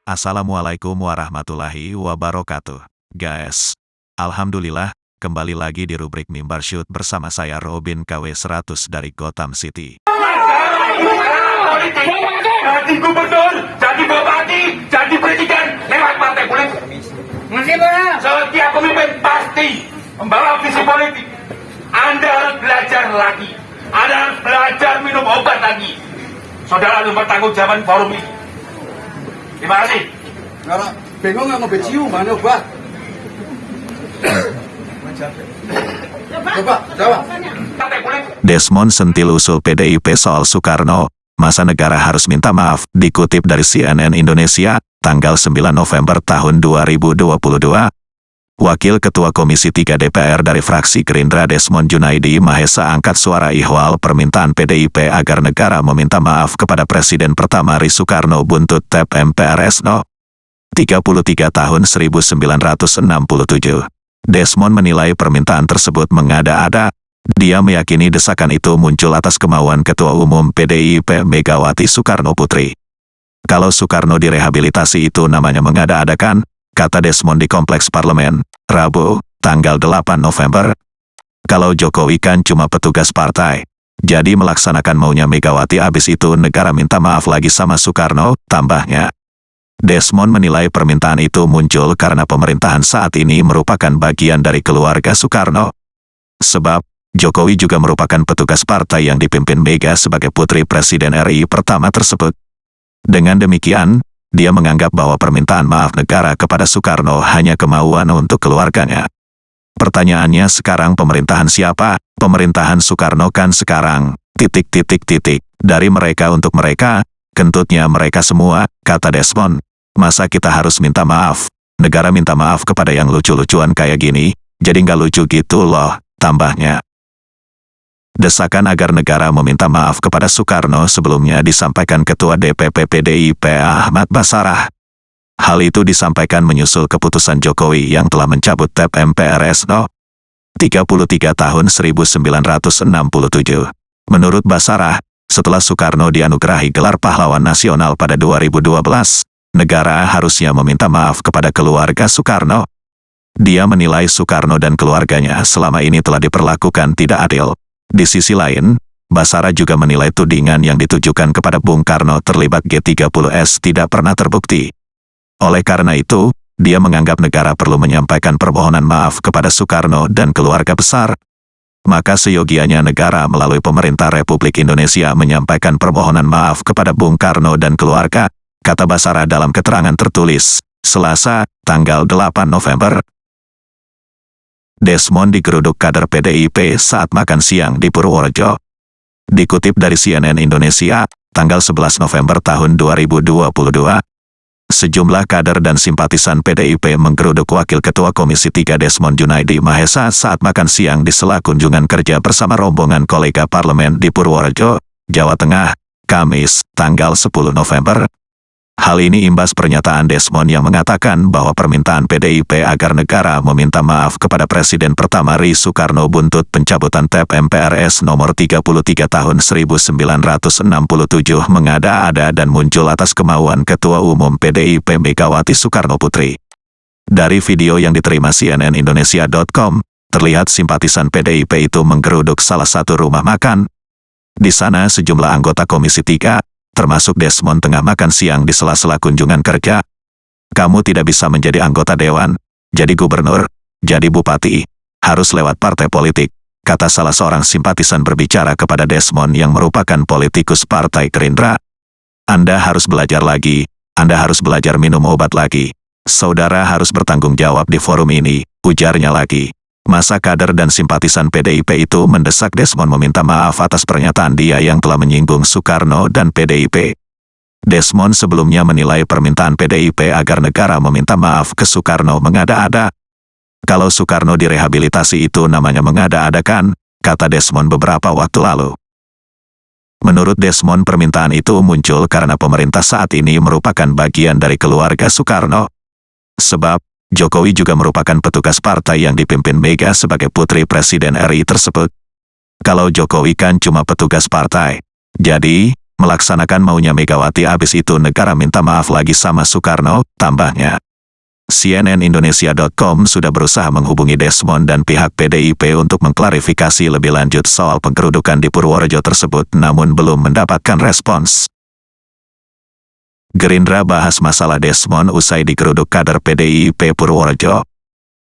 Assalamualaikum warahmatullahi wabarakatuh. Guys, alhamdulillah, kembali lagi di rubrik Mimbar Shoot bersama saya Robin KW 100 dari Gotham City. Jadi gubernur, jadi bupati, jadi presiden lewat partai politik. Setiap pemimpin pasti membawa visi politik. Anda harus belajar lagi. Anda harus belajar minum obat lagi. Saudara harus bertanggung jawab forum ini. Terima kasih. Nggak, bingung nggak ngobrol cium mana Pak? Coba, jawab. Partai politik. Desmond sentil usul PDIP soal Soekarno, masa negara harus minta maaf, dikutip dari CNN Indonesia, tanggal 9 November tahun 2022. Wakil Ketua Komisi 3 DPR dari fraksi Gerindra Desmond Junaidi Mahesa angkat suara ihwal permintaan PDIP agar negara meminta maaf kepada Presiden pertama RI Soekarno buntut TEP MPRS No. 33 tahun 1967. Desmond menilai permintaan tersebut mengada-ada. Dia meyakini desakan itu muncul atas kemauan Ketua Umum PDIP Megawati Soekarno Putri. Kalau Soekarno direhabilitasi itu namanya mengada-adakan, kata Desmond di Kompleks Parlemen, Rabu, tanggal 8 November. Kalau Jokowi kan cuma petugas partai. Jadi melaksanakan maunya Megawati abis itu negara minta maaf lagi sama Soekarno, tambahnya. Desmond menilai permintaan itu muncul karena pemerintahan saat ini merupakan bagian dari keluarga Soekarno. Sebab, Jokowi juga merupakan petugas partai yang dipimpin Mega sebagai putri Presiden RI pertama tersebut. Dengan demikian, dia menganggap bahwa permintaan maaf negara kepada Soekarno hanya kemauan untuk keluarganya. Pertanyaannya sekarang pemerintahan siapa? Pemerintahan Soekarno kan sekarang, ... Dari mereka untuk mereka, kentutnya mereka semua, kata Desmond. Masa kita harus minta maaf? Negara minta maaf kepada yang lucu-lucuan kayak gini, jadi nggak lucu gitu loh, tambahnya. Desakan agar negara meminta maaf kepada Soekarno sebelumnya disampaikan Ketua DPP PDIP Ahmad Basarah. Hal itu disampaikan menyusul keputusan Jokowi yang telah mencabut TEP MPRS No. 33 tahun 1967. Menurut Basarah, setelah Soekarno dianugerahi gelar pahlawan nasional pada 2012, negara harusnya meminta maaf kepada keluarga Soekarno. Dia menilai Soekarno dan keluarganya selama ini telah diperlakukan tidak adil. Di sisi lain, Basarah juga menilai tudingan yang ditujukan kepada Bung Karno terlibat G30S tidak pernah terbukti. Oleh karena itu, dia menganggap negara perlu menyampaikan permohonan maaf kepada Soekarno dan keluarga besar. Maka seyogianya negara melalui pemerintah Republik Indonesia menyampaikan permohonan maaf kepada Bung Karno dan keluarga, kata Basarah dalam keterangan tertulis, Selasa, tanggal 8 November. Desmond digeruduk kader PDIP saat makan siang di Purworejo. Dikutip dari CNN Indonesia, tanggal 11 November tahun 2022, sejumlah kader dan simpatisan PDIP menggeruduk Wakil Ketua Komisi 3 Desmond Junaidi Mahesa saat makan siang di sela kunjungan kerja bersama rombongan kolega parlemen di Purworejo, Jawa Tengah, Kamis, tanggal 10 November. Hal ini imbas pernyataan Desmond yang mengatakan bahwa permintaan PDIP agar negara meminta maaf kepada Presiden pertama RI Soekarno buntut pencabutan TEP MPRS nomor 33 tahun 1967 mengada-ada dan muncul atas kemauan Ketua Umum PDIP Megawati Soekarno Putri. Dari video yang diterima CNNindonesia.com, terlihat simpatisan PDIP itu menggeruduk salah satu rumah makan. Di sana sejumlah anggota Komisi 3, termasuk Desmond tengah makan siang di sela-sela kunjungan kerja. Kamu tidak bisa menjadi anggota dewan, jadi gubernur, jadi bupati, harus lewat partai politik, kata salah seorang simpatisan berbicara kepada Desmond yang merupakan politikus Partai Gerindra. Anda harus belajar lagi, Anda harus belajar minum obat lagi. Saudara harus bertanggung jawab di forum ini, ujarnya lagi. Masa kader dan simpatisan PDIP itu mendesak Desmond meminta maaf atas pernyataan dia yang telah menyinggung Soekarno dan PDIP. Desmond sebelumnya menilai permintaan PDIP agar negara meminta maaf ke Soekarno mengada-ada. Kalau Soekarno direhabilitasi itu namanya mengada-adakan, kata Desmond beberapa waktu lalu. Menurut Desmond permintaan itu muncul karena pemerintah saat ini merupakan bagian dari keluarga Soekarno. Sebab, Jokowi juga merupakan petugas partai yang dipimpin Mega sebagai putri Presiden RI tersebut. Kalau Jokowi kan cuma petugas partai. Jadi, melaksanakan maunya Megawati abis itu negara minta maaf lagi sama Soekarno, tambahnya. CNNindonesia.com sudah berusaha menghubungi Desmond dan pihak PDIP untuk mengklarifikasi lebih lanjut soal penggerudukan di Purworejo tersebut namun belum mendapatkan respons. Gerindra bahas masalah Desmond usai digeruduk kader PDIP Purworejo.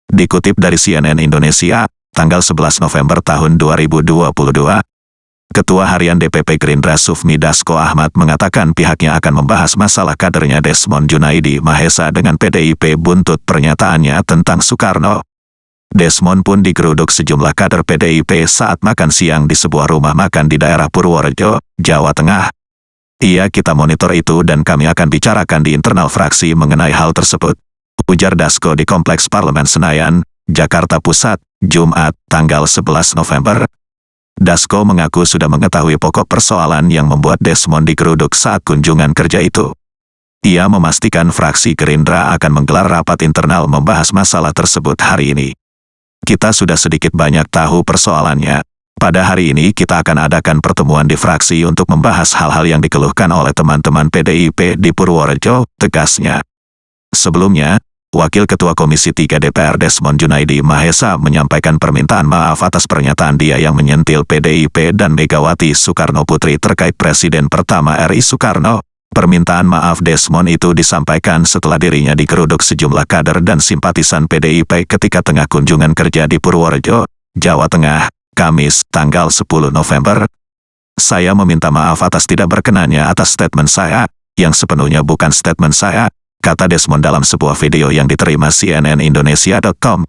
Dikutip dari CNN Indonesia, tanggal 11 November tahun 2022, Ketua Harian DPP Gerindra Sufmi Dasko Ahmad mengatakan pihaknya akan membahas masalah kadernya Desmond Junaidi Mahesa dengan PDIP buntut pernyataannya tentang Soekarno. Desmond pun digeruduk sejumlah kader PDIP saat makan siang di sebuah rumah makan di daerah Purworejo, Jawa Tengah. Iya, kita monitor itu dan kami akan bicarakan di internal fraksi mengenai hal tersebut, ujar Dasko di Kompleks Parlemen Senayan, Jakarta Pusat, Jumat, tanggal 11 November. Dasko mengaku sudah mengetahui pokok persoalan yang membuat Desmond digeruduk saat kunjungan kerja itu. Ia memastikan fraksi Gerindra akan menggelar rapat internal membahas masalah tersebut hari ini. Kita sudah sedikit banyak tahu persoalannya. Pada hari ini kita akan adakan pertemuan di fraksi untuk membahas hal-hal yang dikeluhkan oleh teman-teman PDIP di Purworejo, tegasnya. Sebelumnya, Wakil Ketua Komisi 3 DPR Desmond Junaidi Mahesa menyampaikan permintaan maaf atas pernyataan dia yang menyentil PDIP dan Megawati Soekarno Putri terkait Presiden pertama RI Soekarno. Permintaan maaf Desmond itu disampaikan setelah dirinya digeruduk sejumlah kader dan simpatisan PDIP ketika tengah kunjungan kerja di Purworejo, Jawa Tengah, Kamis, tanggal 10 November. Saya meminta maaf atas tidak berkenannya atas statement saya, yang sepenuhnya bukan statement saya, kata Desmond dalam sebuah video yang diterima CNNindonesia.com.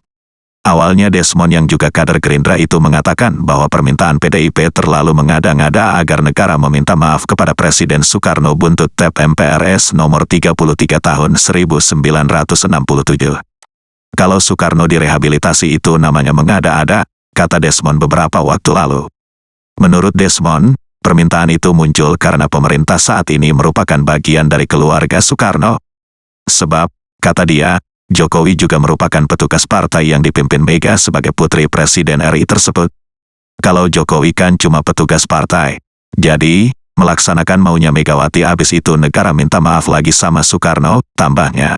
Awalnya Desmond yang juga kader Gerindra itu mengatakan bahwa permintaan PDIP terlalu mengada-ngada agar negara meminta maaf kepada Presiden Soekarno buntut TEP MPRS nomor 33 tahun 1967. Kalau Soekarno direhabilitasi itu namanya mengada-ada, kata Desmond beberapa waktu lalu. Menurut Desmond, permintaan itu muncul karena pemerintah saat ini merupakan bagian dari keluarga Soekarno. Sebab, kata dia, Jokowi juga merupakan petugas partai yang dipimpin Mega sebagai putri Presiden RI tersebut. Kalau Jokowi kan cuma petugas partai. Jadi, melaksanakan maunya Megawati abis itu negara minta maaf lagi sama Soekarno, tambahnya.